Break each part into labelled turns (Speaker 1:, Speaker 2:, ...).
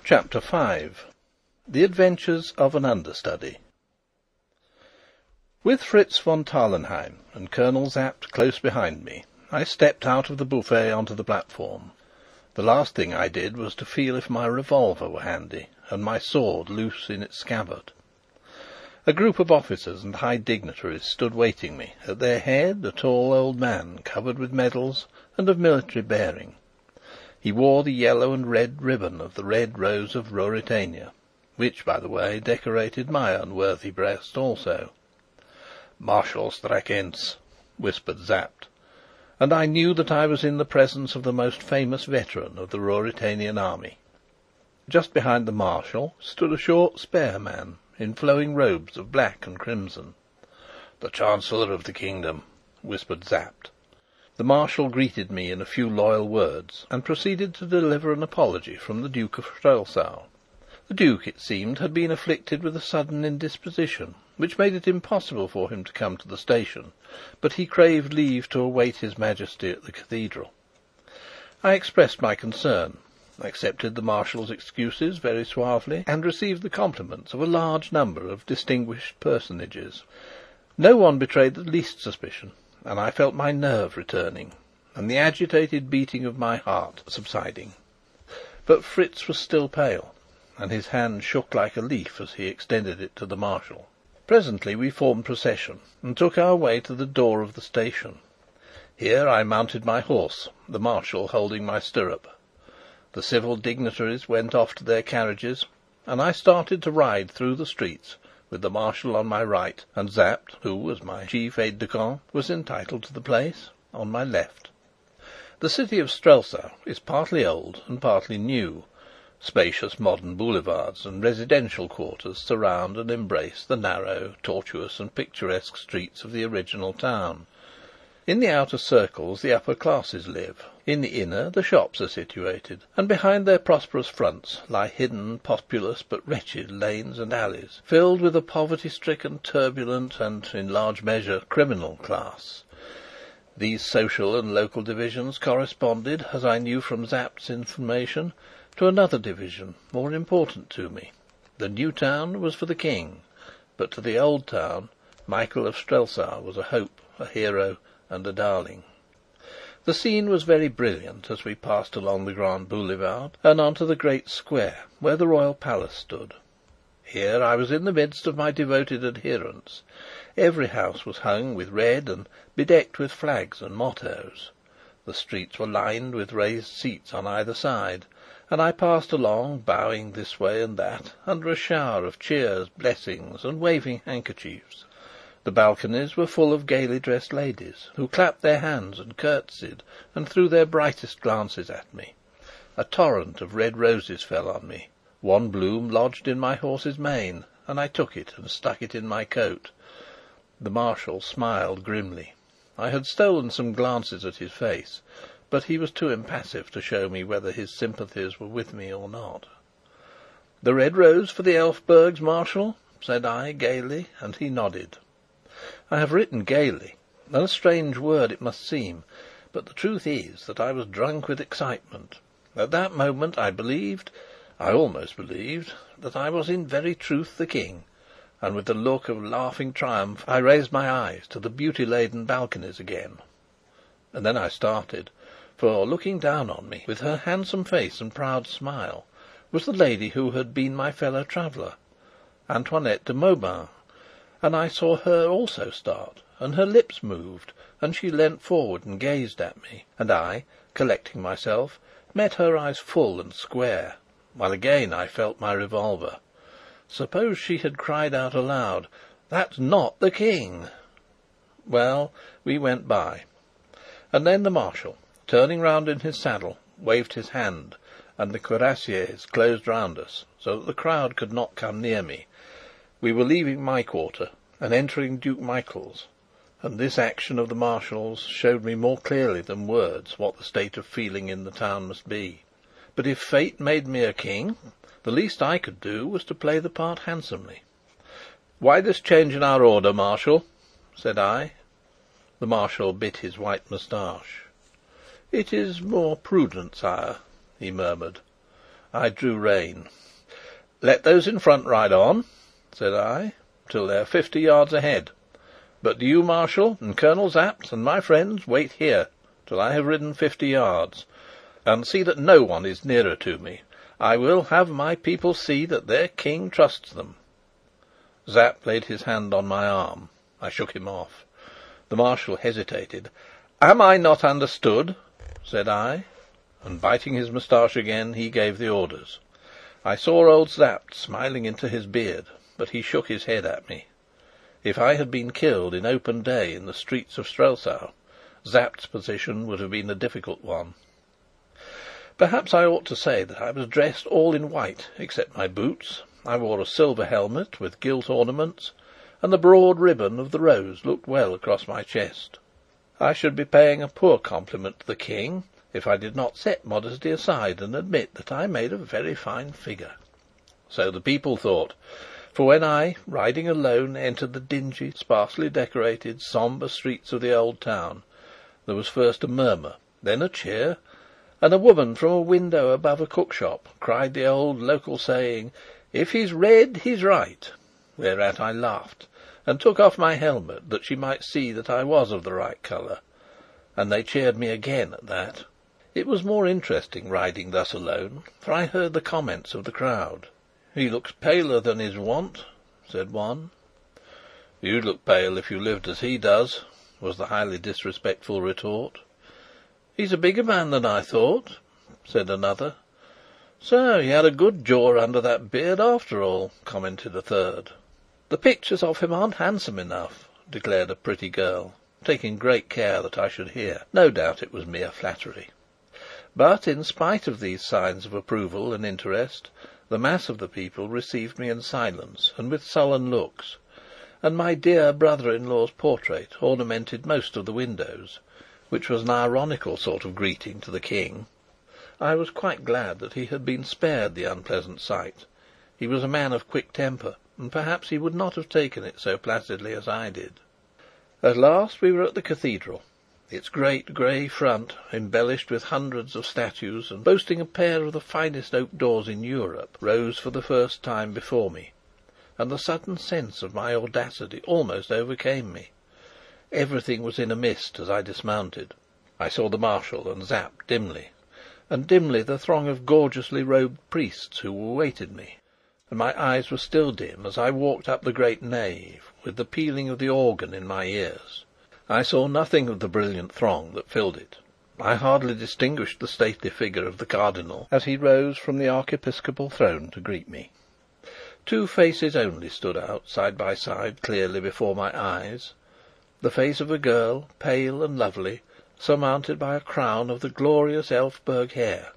Speaker 1: Chapter 5. The Adventures of an Understudy. With Fritz von Tarlenheim and Colonel Sapt close behind me, I stepped out of the buffet onto the platform. The last thing I did was to feel if my revolver were handy and my sword loose in its scabbard. A group of officers and high dignitaries stood waiting me, at their head a tall old man covered with medals and of military bearing. He wore the yellow and red ribbon of the Red Rose of Ruritania, which, by the way, decorated my unworthy breast also. "Marshal Strakenz," whispered Sapt, and I knew that I was in the presence of the most famous veteran of the Ruritanian army. Just behind the Marshal stood a short, spare man, in flowing robes of black and crimson. "The Chancellor of the Kingdom," whispered Sapt. The Marshal greeted me in a few loyal words, and proceeded to deliver an apology from the Duke of Strelsau. The Duke, it seemed, had been afflicted with a sudden indisposition, which made it impossible for him to come to the station, but he craved leave to await his Majesty at the Cathedral. I expressed my concern, accepted the Marshal's excuses very suavely, and received the compliments of a large number of distinguished personages. No one betrayed the least suspicion, and I felt my nerve returning, and the agitated beating of my heart subsiding. But Fritz was still pale, and his hand shook like a leaf as he extended it to the Marshal. Presently we formed procession, and took our way to the door of the station. Here I mounted my horse, the Marshal holding my stirrup. The civil dignitaries went off to their carriages, and I started to ride through the streets, with the Marshal on my right, and Sapt, who, as my chief aide-de-camp, was entitled to the place, on my left. The city of Strelsau is partly old and partly new. Spacious modern boulevards and residential quarters surround and embrace the narrow, tortuous, and picturesque streets of the original town. In the outer circles the upper classes live. In the inner the shops are situated, and behind their prosperous fronts lie hidden, populous but wretched lanes and alleys, filled with a poverty-stricken, turbulent, and, in large measure, criminal class. These social and local divisions corresponded, as I knew from Sapt's information, to another division more important to me. The new town was for the King, but to the old town Michael of Strelsau was a hope, a hero, and a darling. The scene was very brilliant as we passed along the Grand Boulevard and on to the great square where the royal palace stood. Here I was in the midst of my devoted adherents. Every house was hung with red and bedecked with flags and mottoes. The streets were lined with raised seats on either side, and I passed along, bowing this way and that, under a shower of cheers, blessings, and waving handkerchiefs. The balconies were full of gaily dressed ladies, who clapped their hands and curtsied and threw their brightest glances at me. A torrent of red roses fell on me. One bloom lodged in my horse's mane, and I took it and stuck it in my coat. The Marshal smiled grimly. I had stolen some glances at his face, but he was too impassive to show me whether his sympathies were with me or not. "The red rose for the Elfbergs, Marshal?" said I gaily, and he nodded. I have written gaily, and a strange word it must seem, but the truth is that I was drunk with excitement. At that moment I almost believed, that I was in very truth the King, and with a look of laughing triumph I raised my eyes to the beauty-laden balconies again. And then I started, for, looking down on me, with her handsome face and proud smile, was the lady who had been my fellow traveller, Antoinette de Mauban, and I saw her also start, and her lips moved, and she leant forward and gazed at me, and I, collecting myself, met her eyes full and square, while again I felt my revolver. Suppose she had cried out aloud, "That's not the King!" Well, we went by, and then the Marshal, turning round in his saddle, waved his hand, and the cuirassiers closed round us, so that the crowd could not come near me. We were leaving my quarter and entering Duke Michael's, and this action of the Marshal's showed me more clearly than words what the state of feeling in the town must be. But if fate made me a king, the least I could do was to play the part handsomely. "Why this change in our order, Marshal?" said I. The Marshal bit his white moustache. "It is more prudent, sire," he murmured. I drew rein. "Let those in front ride on," said I, "till they're 50 yards ahead. But do you, Marshal, and Colonel Sapt, and my friends, wait here till I have ridden 50 yards, and see that no one is nearer to me. I will have my people see that their king trusts them." Sapt laid his hand on my arm. I shook him off. The Marshal hesitated. "Am I not understood?" said I, and biting his moustache again, he gave the orders. I saw old Sapt smiling into his beard, but he shook his head at me. If I had been killed in open day in the streets of Strelsau, Sapt's position would have been a difficult one. Perhaps I ought to say that I was dressed all in white, except my boots. I wore a silver helmet with gilt ornaments, and the broad ribbon of the rose looked well across my chest. I should be paying a poor compliment to the King if I did not set modesty aside and admit that I made a very fine figure. So the people thought, for when I, riding alone, entered the dingy, sparsely decorated, sombre streets of the old town, there was first a murmur, then a cheer, and a woman from a window above a cookshop cried the old local saying, "If he's red, he's right," whereat I laughed and took off my helmet that she might see that I was of the right colour, and they cheered me again at that. It was more interesting riding thus alone, for I heard the comments of the crowd. "He looks paler than his wont," said one. "You'd look pale if you lived as he does," was the highly disrespectful retort. "He's a bigger man than I thought," said another. "So he had a good jaw under that beard after all," commented a third. "The pictures of him aren't handsome enough," declared a pretty girl, taking great care that I should hear. No doubt it was mere flattery. But, in spite of these signs of approval and interest, the mass of the people received me in silence and with sullen looks, and my dear brother-in-law's portrait ornamented most of the windows, which was an ironical sort of greeting to the King. I was quite glad that he had been spared the unpleasant sight. He was a man of quick temper, and perhaps he would not have taken it so placidly as I did. At last we were at the cathedral. Its great grey front, embellished with hundreds of statues and boasting a pair of the finest oak doors in Europe, rose for the first time before me, and the sudden sense of my audacity almost overcame me. Everything was in a mist as I dismounted. I saw the Marshal and Sapt dimly, and dimly the throng of gorgeously robed priests who awaited me, and my eyes were still dim as I walked up the great nave, with the pealing of the organ in my ears. I saw nothing of the brilliant throng that filled it. I hardly distinguished the stately figure of the Cardinal as he rose from the archiepiscopal throne to greet me. Two faces only stood out side by side clearly before my eyes: the face of a girl, pale and lovely, surmounted by a crown of the glorious Elfberg hair,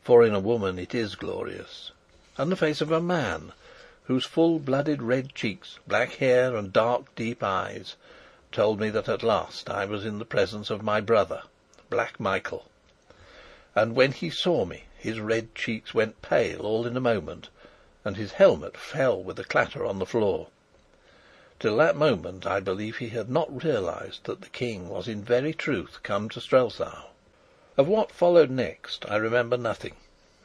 Speaker 1: for in a woman it is glorious, and the face of a man, whose full-blooded red cheeks, black hair, and dark deep eyes told me that at last I was in the presence of my brother, Black Michael. And when he saw me, his red cheeks went pale all in a moment, and his helmet fell with a clatter on the floor. Till that moment I believe he had not realized that the King was in very truth come to Strelsau. Of what followed next I remember nothing.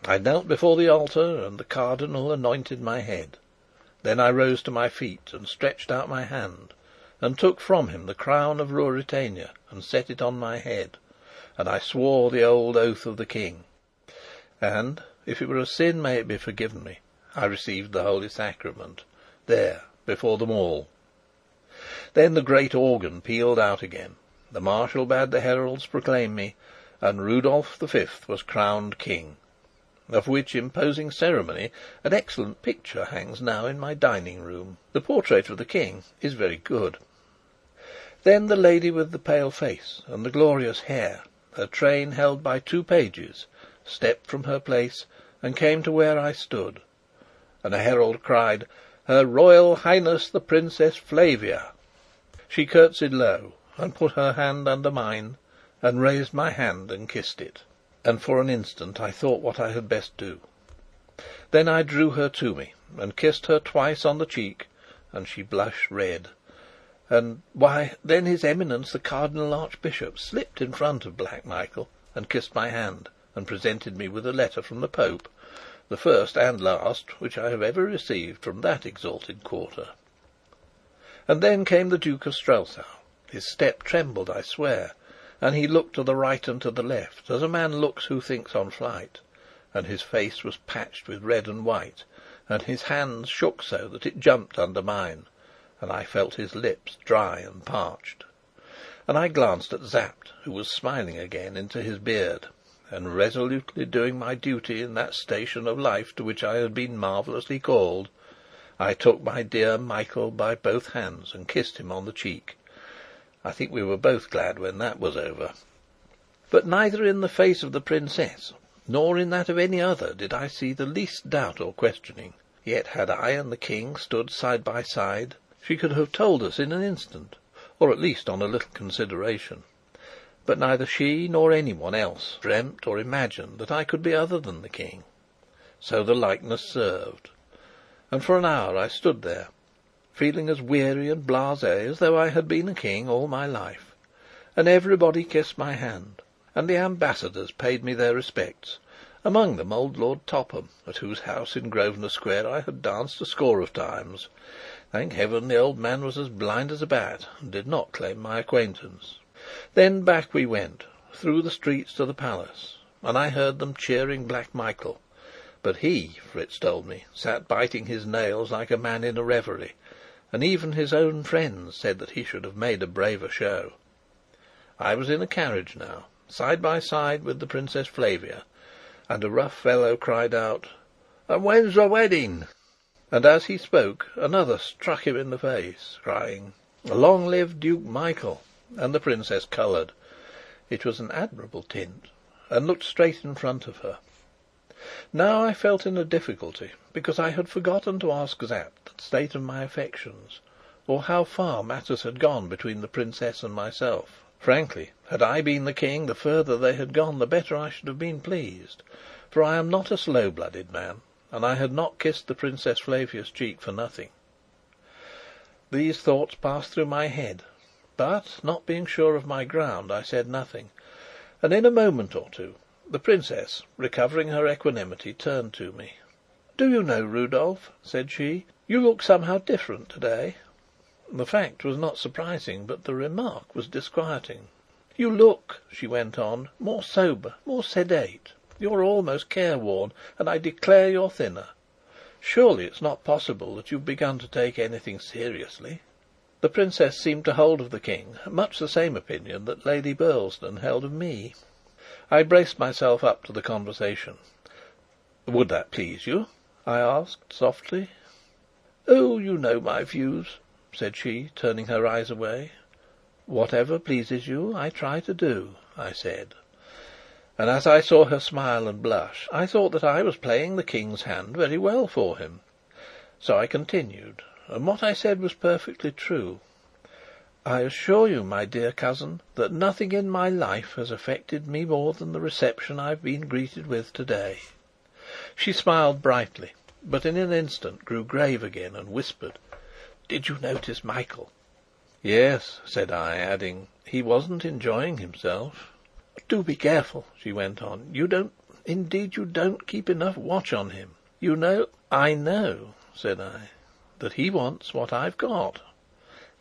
Speaker 1: I knelt before the altar, and the Cardinal anointed my head. Then I rose to my feet and stretched out my hand, and took from him the crown of Ruritania and set it on my head, and I swore the old oath of the King. And, if it were a sin, may it be forgiven me, I received the Holy Sacrament, there, before them all. Then the great organ pealed out again, the Marshal bade the heralds proclaim me, and Rudolf V was crowned King, of which imposing ceremony an excellent picture hangs now in my dining-room. The portrait of the King is very good. Then the lady with the pale face and the glorious hair, her train held by two pages, stepped from her place and came to where I stood, and a herald cried, "Her Royal Highness the Princess Flavia." She curtsied low, and put her hand under mine, and raised my hand and kissed it, and for an instant I thought what I had best do. Then I drew her to me, and kissed her twice on the cheek, and she blushed red. And, why, then His Eminence the Cardinal Archbishop slipped in front of Black Michael, and kissed my hand, and presented me with a letter from the Pope, the first and last which I have ever received from that exalted quarter. And then came the Duke of Strelsau. His step trembled, I swear, and he looked to the right and to the left, as a man looks who thinks on flight, and his face was patched with red and white, and his hands shook so that it jumped under mine, and I felt his lips dry and parched. And I glanced at Sapt, who was smiling again into his beard, and resolutely doing my duty in that station of life to which I had been marvellously called, I took my dear Michael by both hands and kissed him on the cheek. I think we were both glad when that was over. But neither in the face of the princess nor in that of any other did I see the least doubt or questioning. Yet had I and the King stood side by side, she could have told us in an instant, or at least on a little consideration. But neither she nor any one else dreamt or imagined that I could be other than the King. So the likeness served, and for an hour I stood there, feeling as weary and blasé as though I had been a king all my life. And everybody kissed my hand, and the ambassadors paid me their respects, among them old Lord Topham, at whose house in Grosvenor Square I had danced a score of times. Thank heaven the old man was as blind as a bat, and did not claim my acquaintance. Then back we went, through the streets to the palace, and I heard them cheering Black Michael. But he, Fritz told me, sat biting his nails like a man in a reverie, and even his own friends said that he should have made a braver show. I was in a carriage now, side by side with the Princess Flavia, and a rough fellow cried out, "And when's the wedding?" And as he spoke, another struck him in the face, crying, "Long live Duke Michael!" And the princess coloured. It was an admirable tint, and looked straight in front of her. Now I felt in a difficulty, because I had forgotten to ask Sapt the state of my affections, or how far matters had gone between the princess and myself. Frankly, had I been the King, the further they had gone, the better I should have been pleased, for I am not a slow-blooded man, and I had not kissed the Princess Flavia's cheek for nothing. These thoughts passed through my head, but, not being sure of my ground, I said nothing, and in a moment or two the Princess, recovering her equanimity, turned to me. "Do you know, Rudolf," said she, "you look somehow different today?" The fact was not surprising, but the remark was disquieting. "You look," she went on, "more sober, more sedate. You're almost careworn, and I declare you're thinner. Surely it's not possible that you've begun to take anything seriously?" The Princess seemed to hold of the King much the same opinion that Lady Burlesdon held of me. I braced myself up to the conversation. "Would that please you?" I asked softly. "Oh, you know my views," said she, turning her eyes away. "Whatever pleases you, I try to do," I said. And as I saw her smile and blush, I thought that I was playing the King's hand very well for him. So I continued, and what I said was perfectly true. "I assure you, my dear cousin, that nothing in my life has affected me more than the reception I've been greeted with today." She smiled brightly, but in an instant grew grave again and whispered, "Did you notice Michael?" "Yes," said I, adding, "he wasn't enjoying himself." "Do be careful," she went on. "You don't keep enough watch on him. You know—" "I know," said I, "that he wants what I've got."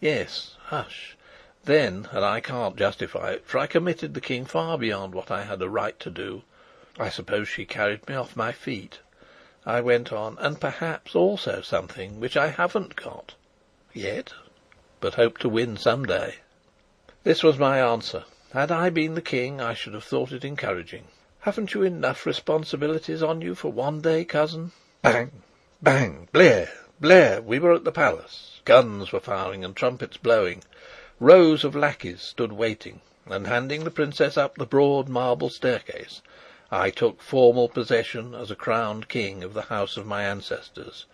Speaker 1: "Yes, hush." Then, and I can't justify it, for I committed the King far beyond what I had a right to do, I suppose she carried me off my feet. I went on, "And perhaps also something which I haven't got yet, but hope to win some day." This was my answer. Had I been the King, I should have thought it encouraging. "Haven't you enough responsibilities on you for one day, cousin?" Bang! Bang! Blair! Blair! We were at the palace. Guns were firing and trumpets blowing. Rows of lackeys stood waiting, and handing the Princess up the broad marble staircase, I took formal possession as a crowned king of the house of my ancestors,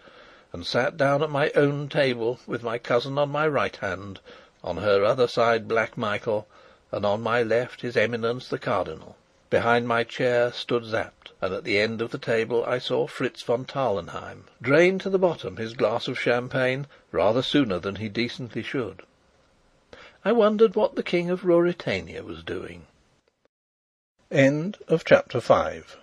Speaker 1: and sat down at my own table with my cousin on my right hand, on her other side Black Michael, and on my left his Eminence the Cardinal. Behind my chair stood Sapt, and at the end of the table I saw Fritz von Tarlenheim drain to the bottom his glass of champagne rather sooner than he decently should. I wondered what the King of Ruritania was doing. End of chapter 5.